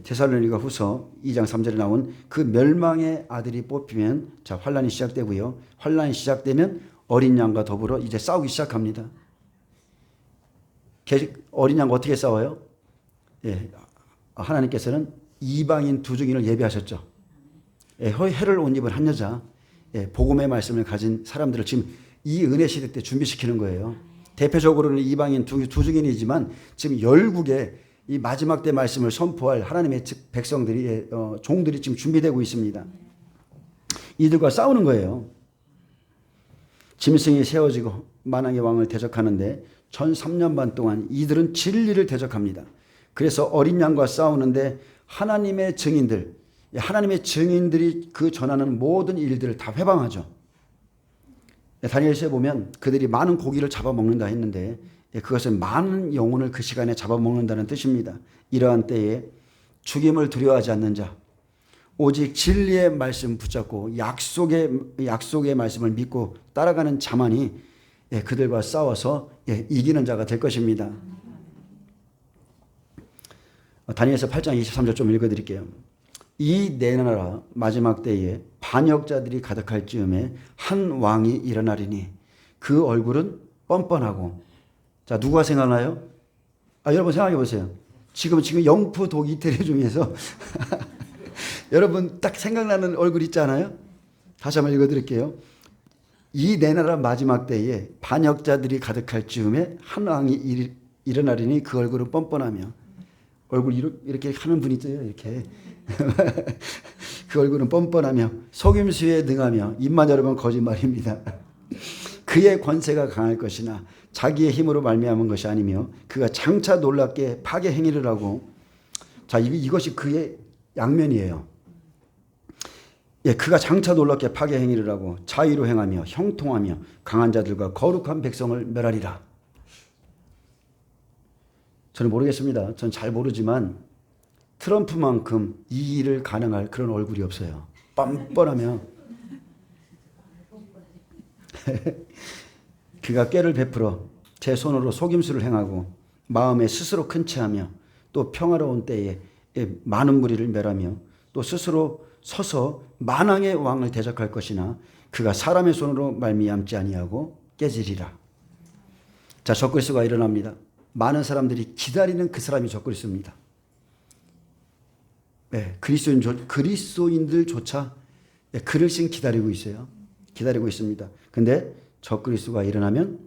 데살로니가 후서 2장 3절에 나온 그 멸망의 아들이 뽑히면 자 환란이 시작되고요. 환란이 시작되면 어린 양과 더불어 이제 싸우기 시작합니다. 어린 양과 어떻게 싸워요? 하나님께서는 이방인 두 증인을 예비하셨죠. 해를 옷 입은 한 여자, 복음의 말씀을 가진 사람들을 지금 이 은혜 시대 때 준비시키는 거예요. 대표적으로는 이방인 두 증인이지만 지금 열국에 이 마지막 때 말씀을 선포할 하나님의 백성들이 종들이 지금 준비되고 있습니다. 이들과 싸우는 거예요. 짐승이 세워지고 만왕의 왕을 대적하는데 1003년 반 동안 이들은 진리를 대적합니다. 그래서 어린 양과 싸우는데 하나님의 증인들이 그 전하는 모든 일들을 다 회방하죠. 다니엘서에 보면 그들이 많은 고기를 잡아먹는다 했는데 그것은 많은 영혼을 그 시간에 잡아먹는다는 뜻입니다. 이러한 때에 죽임을 두려워하지 않는 자, 오직 진리의 말씀 붙잡고 약속의 말씀을 믿고 따라가는 자만이 그들과 싸워서 이기는 자가 될 것입니다. 다니엘서 8장 23절 좀 읽어드릴게요. 이 내 나라 마지막 때에 반역자들이 가득할 즈음에 한 왕이 일어나리니 그 얼굴은 뻔뻔하고. 자, 누가 생각나요? 여러분 생각해 보세요. 지금 영프 독 이태리 중에서 여러분 딱 생각나는 얼굴 있잖아요. 다시 한번 읽어드릴게요. 이 내 나라 마지막 때에 반역자들이 가득할 즈음에 한 왕이 일어나리니 그 얼굴은 뻔뻔하며. 얼굴 이렇게 하는 분이 있어요. 이렇게. 그 얼굴은 뻔뻔하며 속임수에 능하며 입만 열으면 거짓말입니다. 그의 권세가 강할 것이나 자기의 힘으로 말미암은 것이 아니며 그가 장차 놀랍게 파괴 행위를 하고. 자, 이것이 그의 양면이에요. 그가 장차 놀랍게 파괴 행위를 하고 자의로 행하며 형통하며 강한 자들과 거룩한 백성을 멸하리라. 저는 모르겠습니다. 전 잘 모르지만 트럼프만큼 이 일을 가능할 그런 얼굴이 없어요. 뻔뻔하며 그가 꾀를 베풀어 제 손으로 속임수를 행하고 마음에 스스로 큰 채하며 또 평화로운 때에 많은 무리를 멸하며 또 스스로 서서 만왕의 왕을 대적할 것이나 그가 사람의 손으로 말미암지 아니하고 깨지리라. 자, 적그리스도가 일어납니다. 많은 사람들이 기다리는 그 사람이 적그리스도입니다. 그리스도인들조차 그를 기다리고 있어요. 기다리고 있습니다. 근데 적그리스도가 일어나면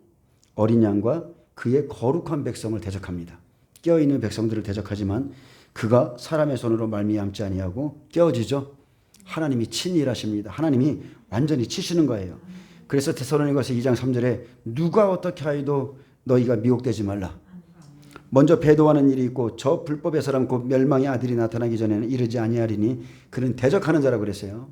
어린 양과 그의 거룩한 백성을 대적합니다. 깨어있는 백성들을 대적하지만 그가 사람의 손으로 말미암지 아니하고 깨어지죠. 하나님이 친히 일하십니다. 하나님이 완전히 치시는 거예요. 그래서 데살로니가서 2장 3절에 누가 어떻게 하여도 너희가 미혹되지 말라. 먼저 배도하는 일이 있고 저 불법의 사람 곧 멸망의 아들이 나타나기 전에는 이르지 아니하리니 그는 대적하는 자라고 그랬어요.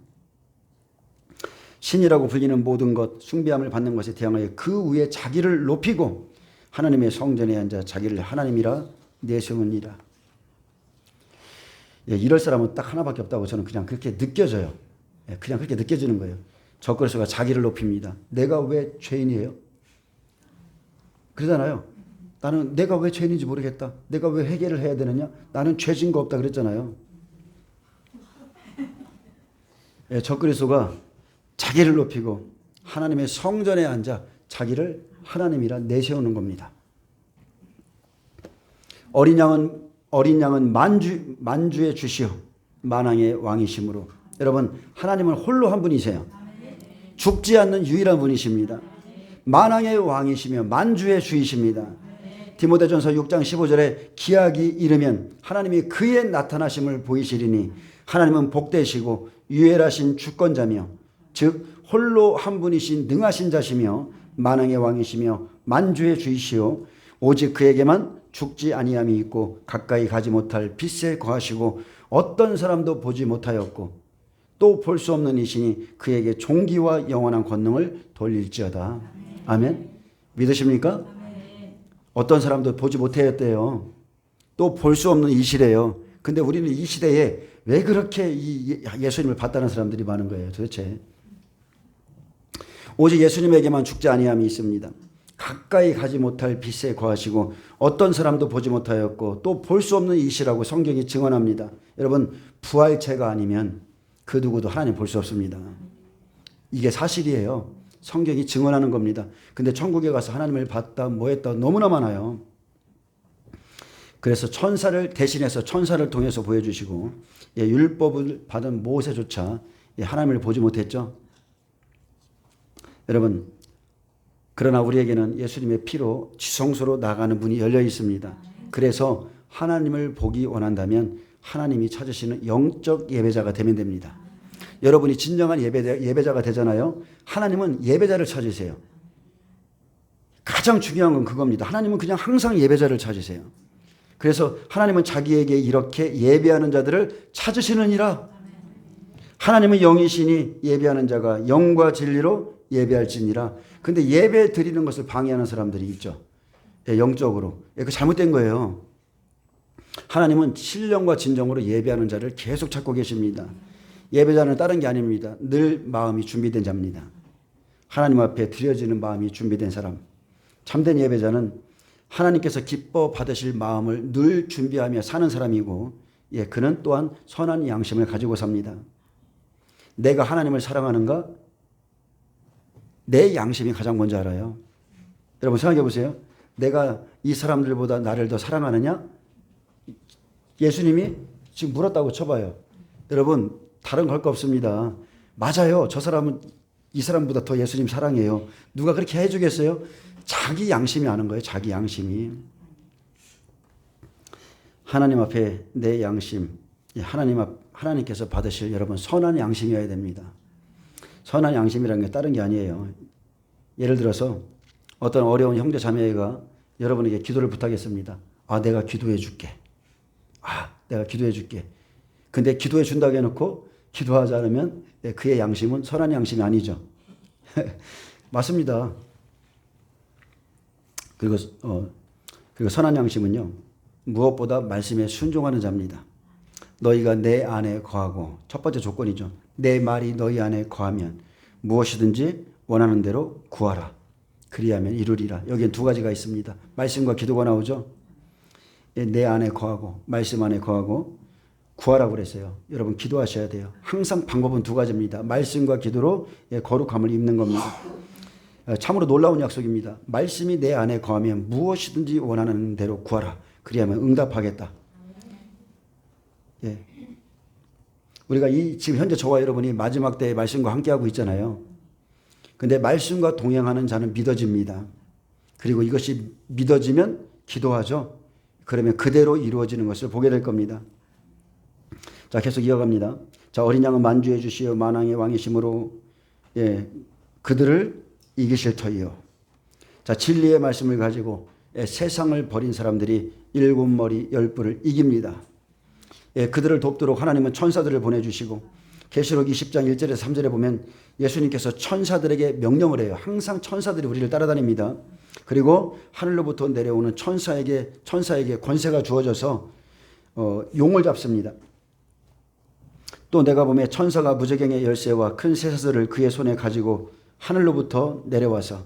신이라고 불리는 모든 것, 숭배함을 받는 것에 대항하여 그 위에 자기를 높이고 하나님의 성전에 앉아 자기를 하나님이라 내세우니라. 이럴 사람은 딱 하나밖에 없다고 저는 그냥 그렇게 느껴져요. 그냥 그렇게 느껴지는 거예요. 적그리스도가 자기를 높입니다. 내가 왜 죄인이에요? 그러잖아요. 나는 내가 왜 죄인인지 모르겠다. 내가 왜 회개를 해야 되느냐? 나는 죄진 거 없다 그랬잖아요. 적그리스도가 자기를 높이고 하나님의 성전에 앉아 자기를 하나님이라 내세우는 겁니다. 어린 양은 만주의 주시오 만왕의 왕이심으로. 여러분, 하나님은 홀로 한 분이세요. 죽지 않는 유일한 분이십니다. 만왕의 왕이시며 만주의 주이십니다. 디모데전서 6장 15절에 기약이 이르면 하나님이 그의 나타나심을 보이시리니 하나님은 복되시고 유엘하신 주권자며 즉 홀로 한 분이신 능하신 자시며 만왕의 왕이시며 만주의 주이시오 오직 그에게만 죽지 아니함이 있고 가까이 가지 못할 빛에 거하시고 어떤 사람도 보지 못하였고 또 볼 수 없는 이시니 그에게 존귀와 영원한 권능을 돌릴지어다. 아멘. 믿으십니까? 어떤 사람도 보지 못하였대요. 또 볼 수 없는 이시래요. 근데 우리는 이 시대에 왜 그렇게 예수님을 봤다는 사람들이 많은 거예요, 도대체. 오직 예수님에게만 죽지 아니함이 있습니다. 가까이 가지 못할 빛에 거하시고 어떤 사람도 보지 못하였고 또 볼 수 없는 이시라고 성경이 증언합니다. 여러분, 부활체가 아니면 그 누구도 하나님 볼 수 없습니다. 이게 사실이에요. 성경이 증언하는 겁니다. 근데 천국에 가서 하나님을 봤다 뭐 했다 너무나 많아요. 그래서 천사를 대신해서 천사를 통해서 보여주시고 율법을 받은 모세조차 하나님을 보지 못했죠. 여러분, 그러나 우리에게는 예수님의 피로 지성소로 나가는 문이 열려 있습니다. 그래서 하나님을 보기 원한다면 하나님이 찾으시는 영적 예배자가 되면 됩니다. 여러분이 진정한 예배자가 되잖아요. 하나님은 예배자를 찾으세요. 가장 중요한 건 그겁니다. 하나님은 그냥 항상 예배자를 찾으세요. 그래서 하나님은 자기에게 이렇게 예배하는 자들을 찾으시느니라. 하나님은 영이시니 예배하는 자가 영과 진리로 예배할지니라. 근데 예배 드리는 것을 방해하는 사람들이 있죠. 영적으로. 그 잘못된 거예요. 하나님은 신령과 진정으로 예배하는 자를 계속 찾고 계십니다. 예배자는 다른 게 아닙니다. 늘 마음이 준비된 자입니다. 하나님 앞에 드려지는 마음이 준비된 사람. 참된 예배자는 하나님께서 기뻐 받으실 마음을 늘 준비하며 사는 사람이고, 그는 또한 선한 양심을 가지고 삽니다. 내가 하나님을 사랑하는가? 내 양심이 가장 먼저 알아요. 여러분 생각해 보세요. 내가 이 사람들보다 나를 더 사랑하느냐? 예수님이 지금 물었다고 쳐봐요. 여러분 다른 걸 거 없습니다. 맞아요. 저 사람은 이 사람보다 더 예수님 사랑해요. 누가 그렇게 해주겠어요? 자기 양심이 아는 거예요. 자기 양심이. 하나님 앞에 내 양심, 하나님께서 받으실 여러분 선한 양심이어야 됩니다. 선한 양심이라는 게 다른 게 아니에요. 예를 들어서 어떤 어려운 형제 자매가 여러분에게 기도를 부탁했습니다. 내가 기도해 줄게. 내가 기도해 줄게. 근데 기도해 준다고 해놓고 기도하지 않으면 그의 양심은 선한 양심이 아니죠. 맞습니다. 그리고 선한 양심은요, 무엇보다 말씀에 순종하는 자입니다. 너희가 내 안에 거하고, 첫 번째 조건이죠. 내 말이 너희 안에 거하면 무엇이든지 원하는 대로 구하라. 그리하면 이루리라. 여기엔 두 가지가 있습니다. 말씀과 기도가 나오죠. 내 안에 거하고, 말씀 안에 거하고, 구하라고 그랬어요. 여러분 기도하셔야 돼요. 항상 방법은 두 가지입니다. 말씀과 기도로 거룩함을 입는 겁니다. 참으로 놀라운 약속입니다. 말씀이 내 안에 거하면 무엇이든지 원하는 대로 구하라. 그리하면 응답하겠다. 우리가 지금 현재 저와 여러분이 마지막 때의 말씀과 함께하고 있잖아요. 근데 말씀과 동행하는 자는 믿어집니다. 그리고 이것이 믿어지면 기도하죠. 그러면 그대로 이루어지는 것을 보게 될 겁니다. 자, 계속 이어갑니다. 자, 어린 양은 만주해 주시어 만왕의 왕이심으로 그들을 이기실 터이요. 자, 진리의 말씀을 가지고 세상을 버린 사람들이 일곱 머리 열 뿔을 이깁니다. 그들을 돕도록 하나님은 천사들을 보내주시고, 계시록 20장 1절에서 3절에 보면 예수님께서 천사들에게 명령을 해요. 항상 천사들이 우리를 따라다닙니다. 그리고 하늘로부터 내려오는 천사에게 권세가 주어져서 용을 잡습니다. 또 내가 보면 천사가 무저갱의 열쇠와 큰 쇠사슬을 그의 손에 가지고 하늘로부터 내려와서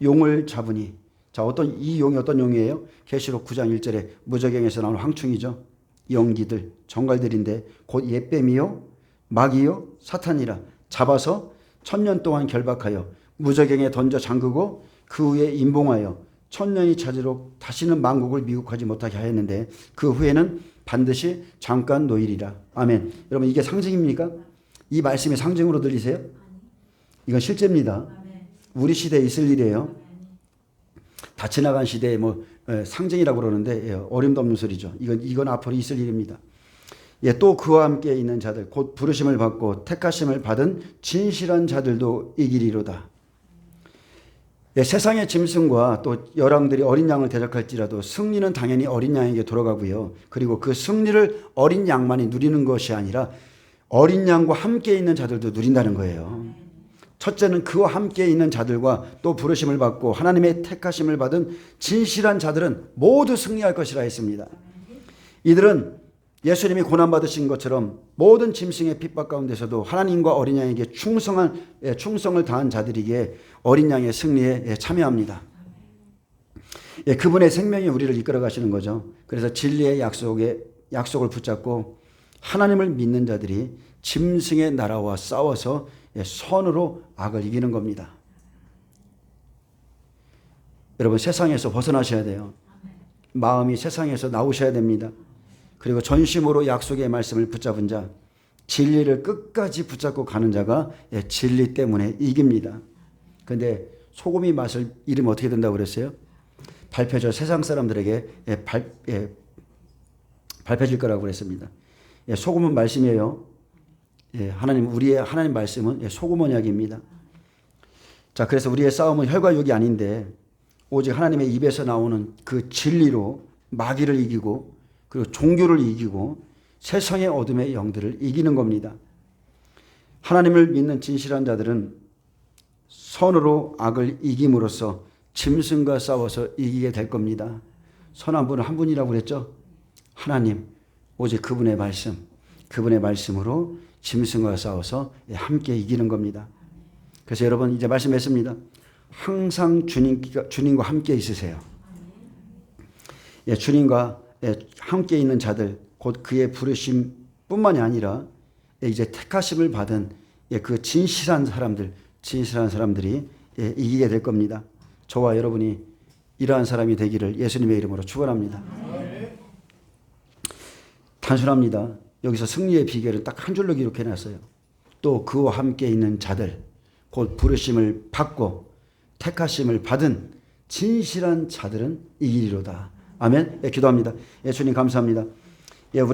용을 잡으니, 자, 이 용이 어떤 용이에요? 계시록 9장 1절에 무저갱에서 나오는 황충이죠. 영기들, 정갈들인데 곧 옛뱀이요 마귀요 사탄이라 잡아서 1000년 동안 결박하여 무저갱에 던져 잠그고 그 후에 임봉하여 1000년이 차지록 다시는 만국을 미국하지 못하게 하였는데 그 후에는 반드시 잠깐 노일이라. 아멘. 여러분 이게 상징입니까? 이 말씀이 상징으로 들리세요? 이건 실제입니다. 우리 시대에 있을 일이에요. 다 지나간 시대에 상징이라고 그러는데 어림도 없는 소리죠. 이건 앞으로 있을 일입니다. 또 그와 함께 있는 자들 곧 부르심을 받고 택하심을 받은 진실한 자들도 이기리로다. 세상의 짐승과 또 열왕들이 어린 양을 대적할지라도 승리는 당연히 어린 양에게 돌아가고요. 그리고 그 승리를 어린 양만이 누리는 것이 아니라 어린 양과 함께 있는 자들도 누린다는 거예요. 첫째는 그와 함께 있는 자들과 또 부르심을 받고 하나님의 택하심을 받은 진실한 자들은 모두 승리할 것이라 했습니다. 이들은 예수님이 고난받으신 것처럼 모든 짐승의 핍박 가운데서도 하나님과 어린 양에게 충성을 다한 자들에게 어린 양의 승리에 참여합니다. 그분의 생명이 우리를 이끌어 가시는 거죠. 그래서 진리의 약속을 붙잡고 하나님을 믿는 자들이 짐승의 나라와 싸워서 선으로 악을 이기는 겁니다. 여러분 세상에서 벗어나셔야 돼요. 마음이 세상에서 나오셔야 됩니다. 그리고 전심으로 약속의 말씀을 붙잡은 자, 진리를 끝까지 붙잡고 가는 자가 진리 때문에 이깁니다. 그런데 소금이 맛을 잃으면 어떻게 된다고 그랬어요? 밟혀져 세상 사람들에게 밟혀질 거라고 그랬습니다. 소금은 말씀이에요. 우리의 하나님 말씀은 소금 언약입니다. 자, 그래서 우리의 싸움은 혈과 육이 아닌데 오직 하나님의 입에서 나오는 그 진리로 마귀를 이기고 그리고 종교를 이기고 세상의 어둠의 영들을 이기는 겁니다. 하나님을 믿는 진실한 자들은 선으로 악을 이김으로써 짐승과 싸워서 이기게 될 겁니다. 선한 분은 한 분이라고 그랬죠? 하나님, 오직 그분의 말씀으로 짐승과 싸워서 함께 이기는 겁니다. 그래서 여러분 이제 말씀했습니다. 항상 주님과 함께 있으세요. 주님과 함께 있는 자들, 곧 그의 부르심 뿐만이 아니라 이제 택하심을 받은 그 진실한 사람들이 이기게 될 겁니다. 저와 여러분이 이러한 사람이 되기를 예수님의 이름으로 축원합니다. 단순합니다. 여기서 승리의 비결은 딱 한 줄로 기록해놨어요. 또 그와 함께 있는 자들, 곧 부르심을 받고 택하심을 받은 진실한 자들은 이기리로다. 아멘. 기도합니다. 주님 감사합니다.